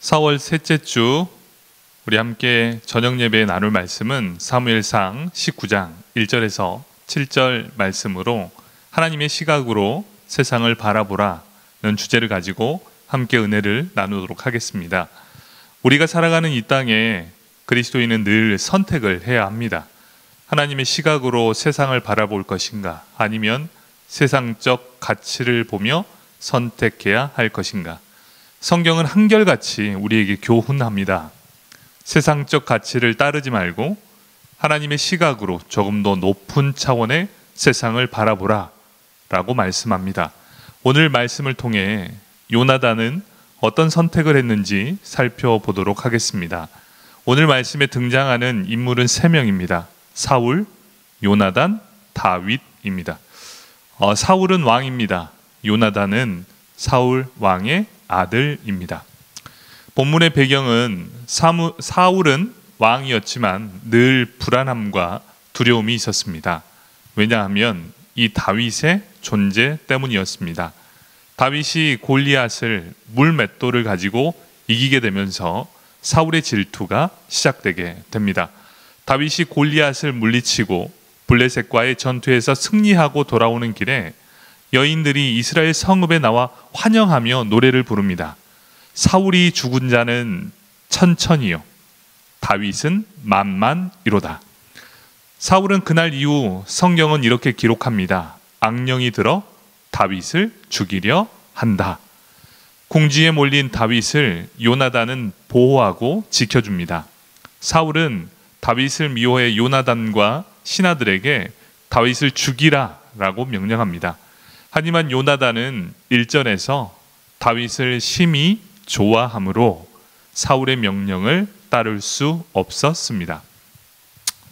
4월 셋째 주 우리 함께 저녁 예배에 나눌 말씀은 사무엘상 19장 1절에서 7절 말씀으로 하나님의 시각으로 세상을 바라보라는 주제를 가지고 함께 은혜를 나누도록 하겠습니다. 우리가 살아가는 이 땅에 그리스도인은 늘 선택을 해야 합니다. 하나님의 시각으로 세상을 바라볼 것인가, 아니면 세상적 가치를 보며 선택해야 할 것인가. 성경은 한결같이 우리에게 교훈합니다. 세상적 가치를 따르지 말고 하나님의 시각으로 조금 더 높은 차원의 세상을 바라보라 라고 말씀합니다. 오늘 말씀을 통해 요나단은 어떤 선택을 했는지 살펴보도록 하겠습니다. 오늘 말씀에 등장하는 인물은 3명입니다. 사울, 요나단, 다윗입니다. 사울은 왕입니다. 요나단은 사울 왕의 아들입니다. 본문의 배경은 사울은 왕이었지만 늘 불안함과 두려움이 있었습니다. 왜냐하면 이 다윗의 존재 때문이었습니다. 다윗이 골리앗을 물맷돌을 가지고 이기게 되면서 사울의 질투가 시작되게 됩니다. 다윗이 골리앗을 물리치고 블레셋과의 전투에서 승리하고 돌아오는 길에 여인들이 이스라엘 성읍에 나와 환영하며 노래를 부릅니다. 사울이 죽은 자는 천천히요, 다윗은 만만이로다. 사울은 그날 이후 성경은 이렇게 기록합니다. 악령이 들어 다윗을 죽이려 한다. 궁지에 몰린 다윗을 요나단은 보호하고 지켜줍니다. 사울은 다윗을 미워해 요나단과 신하들에게 다윗을 죽이라 라고 명령합니다. 하지만 요나단은 1절에서 다윗을 심히 좋아하므로 사울의 명령을 따를 수 없었습니다.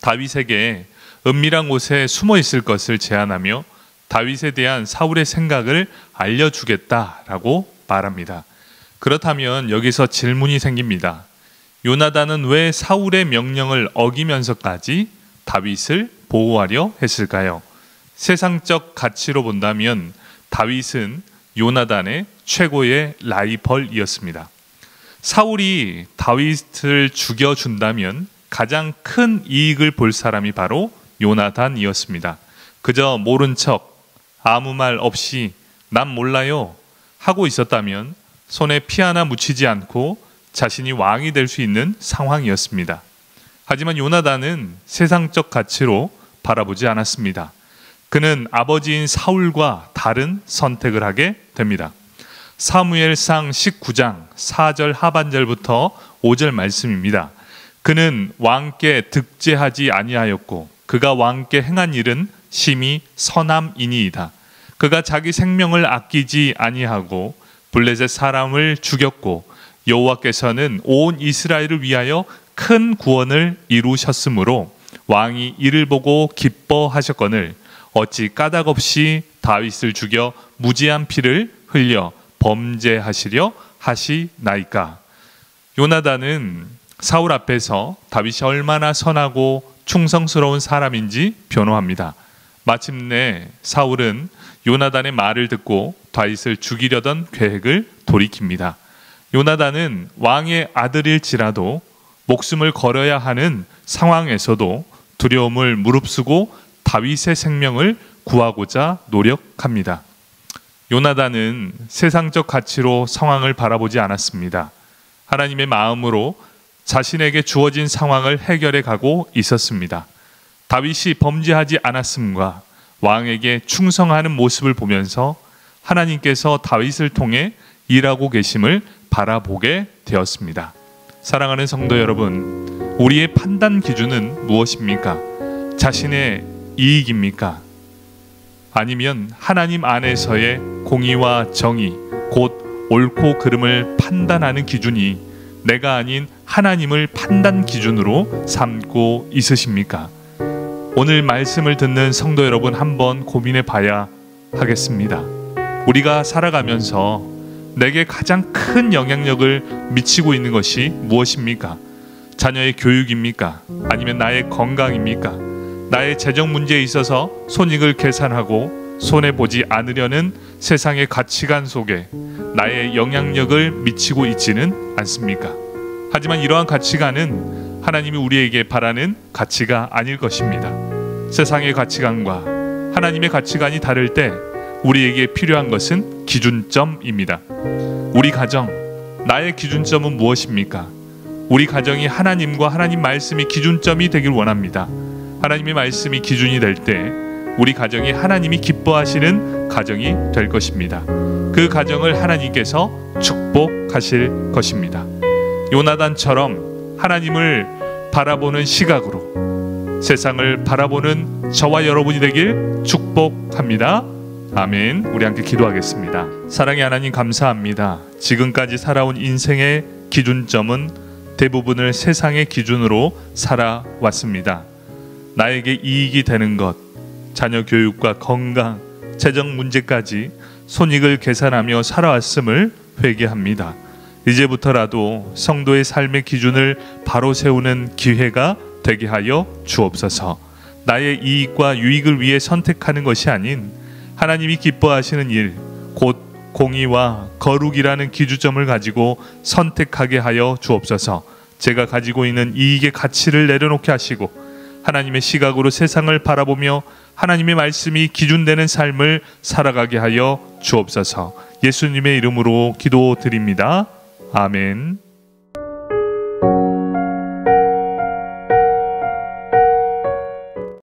다윗에게 은밀한 곳에 숨어 있을 것을 제안하며 다윗에 대한 사울의 생각을 알려주겠다라고 말합니다. 그렇다면 여기서 질문이 생깁니다. 요나단은 왜 사울의 명령을 어기면서까지 다윗을 보호하려 했을까요? 세상적 가치로 본다면 다윗은 요나단의 최고의 라이벌이었습니다. 사울이 다윗을 죽여준다면 가장 큰 이익을 볼 사람이 바로 요나단이었습니다. 그저 모른 척 아무 말 없이 난 몰라요 하고 있었다면 손에 피 하나 묻히지 않고 자신이 왕이 될 수 있는 상황이었습니다. 하지만 요나단은 세상적 가치로 바라보지 않았습니다. 그는 아버지인 사울과 다른 선택을 하게 됩니다. 사무엘상 19장 4절 하반절부터 5절 말씀입니다. 그는 왕께 득제하지 아니하였고 그가 왕께 행한 일은 심히 선함이니이다. 그가 자기 생명을 아끼지 아니하고 블레셋 사람을 죽였고 여호와께서는 온 이스라엘을 위하여 큰 구원을 이루셨으므로 왕이 이를 보고 기뻐하셨거늘 어찌 까닭없이 다윗을 죽여 무지한 피를 흘려 범죄하시려 하시나이까. 요나단은 사울 앞에서 다윗이 얼마나 선하고 충성스러운 사람인지 변호합니다. 마침내 사울은 요나단의 말을 듣고 다윗을 죽이려던 계획을 돌이킵니다. 요나단은 왕의 아들일지라도 목숨을 걸어야 하는 상황에서도 두려움을 무릅쓰고 다윗의 생명을 구하고자 노력합니다. 요나단은 세상적 가치로 상황을 바라보지 않았습니다. 하나님의 마음으로 자신에게 주어진 상황을 해결해 가고 있었습니다. 다윗이 범죄하지 않았음과 왕에게 충성하는 모습을 보면서 하나님께서 다윗을 통해 일하고 계심을 바라보게 되었습니다. 사랑하는 성도 여러분, 우리의 판단 기준은 무엇입니까? 자신의 이익입니까? 아니면 하나님 안에서의 공의와 정의, 곧 옳고 그름을 판단하는 기준이 내가 아닌 하나님을 판단 기준으로 삼고 있으십니까? 오늘 말씀을 듣는 성도 여러분, 한번 고민해 봐야 하겠습니다. 우리가 살아가면서 내게 가장 큰 영향력을 미치고 있는 것이 무엇입니까? 자녀의 교육입니까? 아니면 나의 건강입니까? 나의 재정 문제에 있어서 손익을 계산하고 손해보지 않으려는 세상의 가치관 속에 나의 영향력을 미치고 있지는 않습니까? 하지만 이러한 가치관은 하나님이 우리에게 바라는 가치가 아닐 것입니다. 세상의 가치관과 하나님의 가치관이 다를 때 우리에게 필요한 것은 기준점입니다. 우리 가정, 나의 기준점은 무엇입니까? 우리 가정이 하나님과 하나님 말씀이 기준점이 되길 원합니다. 하나님의 말씀이 기준이 될 때 우리 가정이 하나님이 기뻐하시는 가정이 될 것입니다. 그 가정을 하나님께서 축복하실 것입니다. 요나단처럼 하나님을 바라보는 시각으로 세상을 바라보는 저와 여러분이 되길 축복합니다. 아멘. 우리 함께 기도하겠습니다. 사랑의 하나님, 감사합니다. 지금까지 살아온 인생의 기준점은 대부분을 세상의 기준으로 살아왔습니다. 나에게 이익이 되는 것, 자녀 교육과 건강, 재정 문제까지 손익을 계산하며 살아왔음을 회개합니다. 이제부터라도 성도의 삶의 기준을 바로 세우는 기회가 되게 하여 주옵소서. 나의 이익과 유익을 위해 선택하는 것이 아닌 하나님이 기뻐하시는 일, 곧 공의와 거룩이라는 기준점을 가지고 선택하게 하여 주옵소서. 제가 가지고 있는 이익의 가치를 내려놓게 하시고 하나님의 시각으로 세상을 바라보며 하나님의 말씀이 기준되는 삶을 살아가게 하여 주옵소서. 예수님의 이름으로 기도드립니다. 아멘.